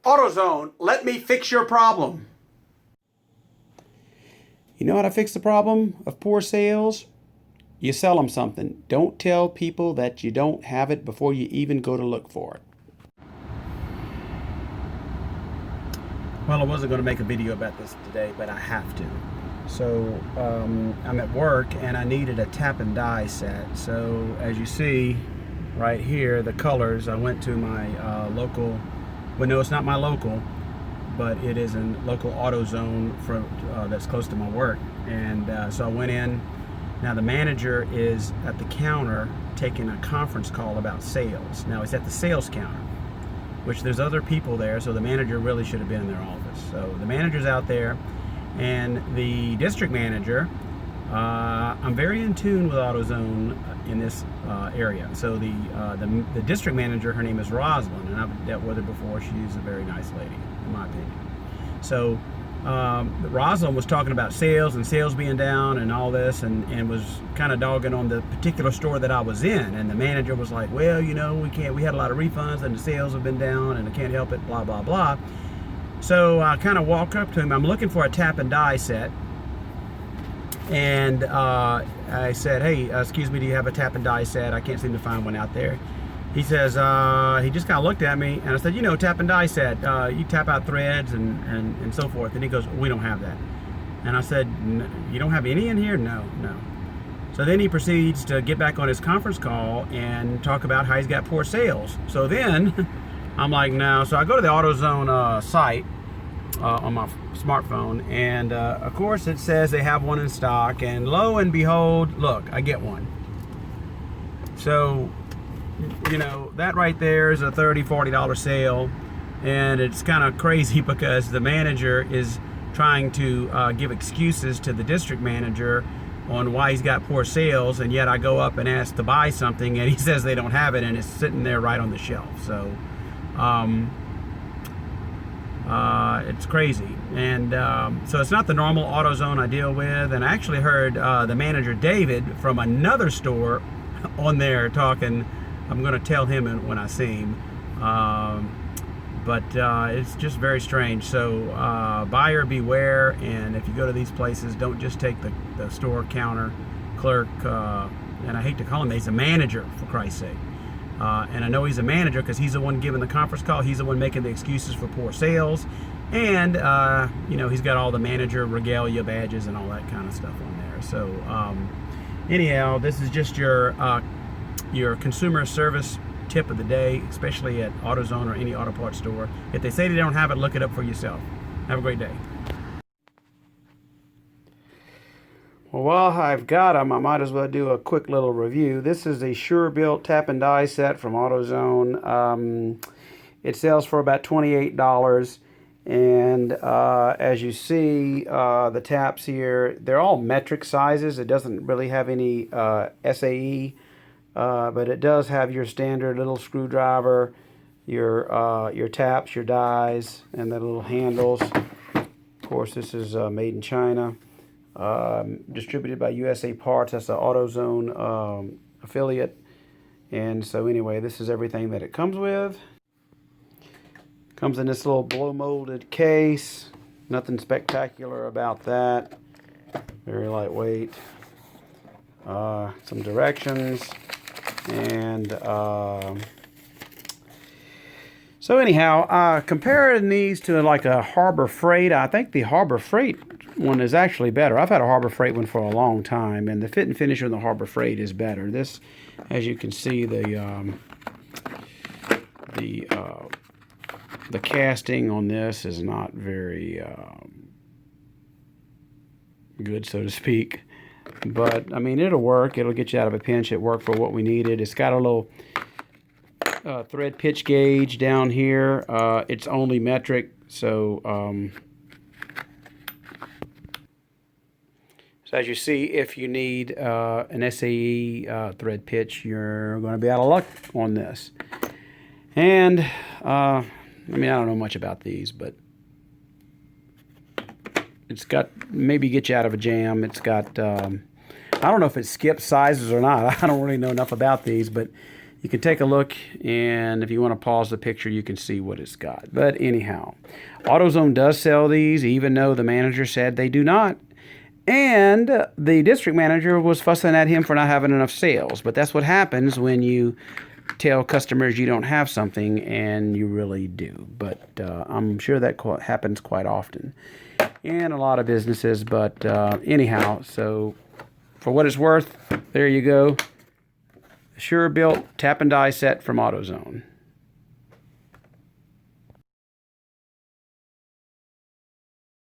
AutoZone, let me fix your problem. You know how to fix the problem of poor sales? You sell them something. Don't tell people that you don't have it before you even go to look for it. Well, I wasn't going to make a video about this today, but I have to. So I'm at work and I needed a tap and die set. So as you see right here, the colors, I went to my local, well no, it's not my local, but it is a local AutoZone for, that's close to my work. And so I went in. Now the manager is at the counter taking a conference call about sales. Now he's at the sales counter, which there's other people there, so the manager really should have been in their office. So the manager's out there, and the district manager, I'm very in tune with AutoZone in this area. So the district manager, her name is Rosalind, and I've dealt with her before. She's a very nice lady, in my opinion. So Rosalind was talking about sales and sales being down and all this, and was kind of dogging on the particular store that I was in. And the manager was like, well, you know, we had a lot of refunds and the sales have been down and I can't help it, blah, blah, blah. So I kind of walk up to him. I'm looking for a tap and die set. And I said, hey, excuse me, do you have a tap and die set? I can't seem to find one out there. He says, he just kind of looked at me, and I said, you know, tap and die set, you tap out threads and so forth. And he goes, we don't have that. And I said, you don't have any in here? No. So then he proceeds to get back on his conference call and talk about how he's got poor sales. So then I'm like, no. So I go to the AutoZone site on my smartphone, and of course it says they have one in stock, and lo and behold, look, I get one. So, you know, that right there is a $30, $40 sale, and it's kind of crazy because the manager is trying to give excuses to the district manager on why he's got poor sales, and yet I go up and ask to buy something and he says they don't have it, and it's sitting there right on the shelf. So it's crazy. And so it's not the normal AutoZone I deal with. And I actually heard the manager David from another store on there talking. I'm going to tell him when I see him. But it's just very strange. So buyer beware, and if you go to these places, don't just take the store counter clerk, and I hate to call him, he's a manager, for Christ's sake. And I know he's a manager because he's the one giving the conference call. He's the one making the excuses for poor sales. And, you know, he's got all the manager regalia badges and all that kind of stuff on there. So anyhow, this is just your consumer service tip of the day, especially at AutoZone or any auto parts store. If they say they don't have it, look it up for yourself. Have a great day. Well, while I've got them, I might as well do a quick little review. This is a SureBilt tap and die set from AutoZone. It sells for about $28. And as you see, the taps here, they're all metric sizes. It doesn't really have any SAE. But it does have your standard little screwdriver, your taps, your dies, and the little handles. Of course, this is made in China, distributed by USA Parts. That's an AutoZone affiliate. And so anyway, this is everything that it comes with. Comes in this little blow molded case. Nothing spectacular about that. Very lightweight. Some directions. And so anyhow, comparing these to like a Harbor Freight, I think the Harbor Freight one is actually better. I've had a Harbor Freight one for a long time, and the fit and finish on the Harbor Freight is better. This, as you can see, the casting on this is not very good, so to speak. But, I mean, it'll work. It'll get you out of a pinch. It worked for what we needed. It's got a little thread pitch gauge down here. It's only metric, so as you see, if you need an SAE thread pitch, you're going to be out of luck on this. And, I mean, I don't know much about these, but it's got, maybe get you out of a jam. It's got, I don't know if it skips sizes or not. I don't really know enough about these, but You can take a look, and if you want to pause the picture, you can see what it's got. But anyhow, AutoZone does sell these, even though the manager said they do not. And the district manager was fussing at him for not having enough sales. But that's what happens when you tell customers you don't have something and you really do. But I'm sure that happens quite often in a lot of businesses. But anyhow, so for what it's worth, there you go. SureBilt tap and die set from AutoZone.